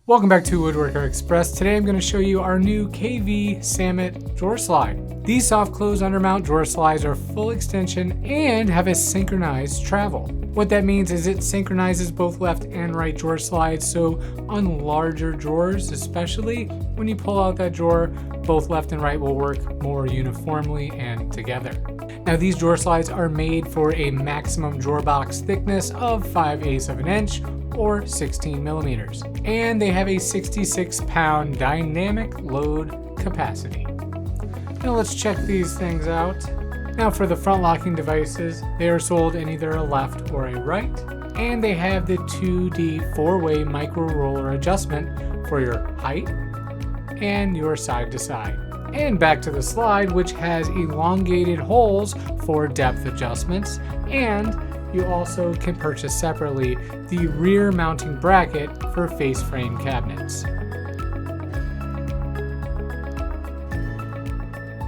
Welcome back to Woodworker Express. Today I'm going to show you our new KV Samit drawer slide. These soft close undermount drawer slides are full extension and have a synchronized travel. What that means is it synchronizes both left and right drawer slides, so on larger drawers especially, when you pull out that drawer, both left and right will work more uniformly and together. Now these drawer slides are made for a maximum drawer box thickness of 5/8 of an inch or 16 millimeters, and they have a 66-pound dynamic load capacity. Now let's check these things out. Now for the front locking devices, they are sold in either a left or a right, and they have the 2D 4-way micro roller adjustment for your height and your side to side. And back to the slide, which has elongated holes for depth adjustments, and you also can purchase separately the rear mounting bracket for face frame cabinets.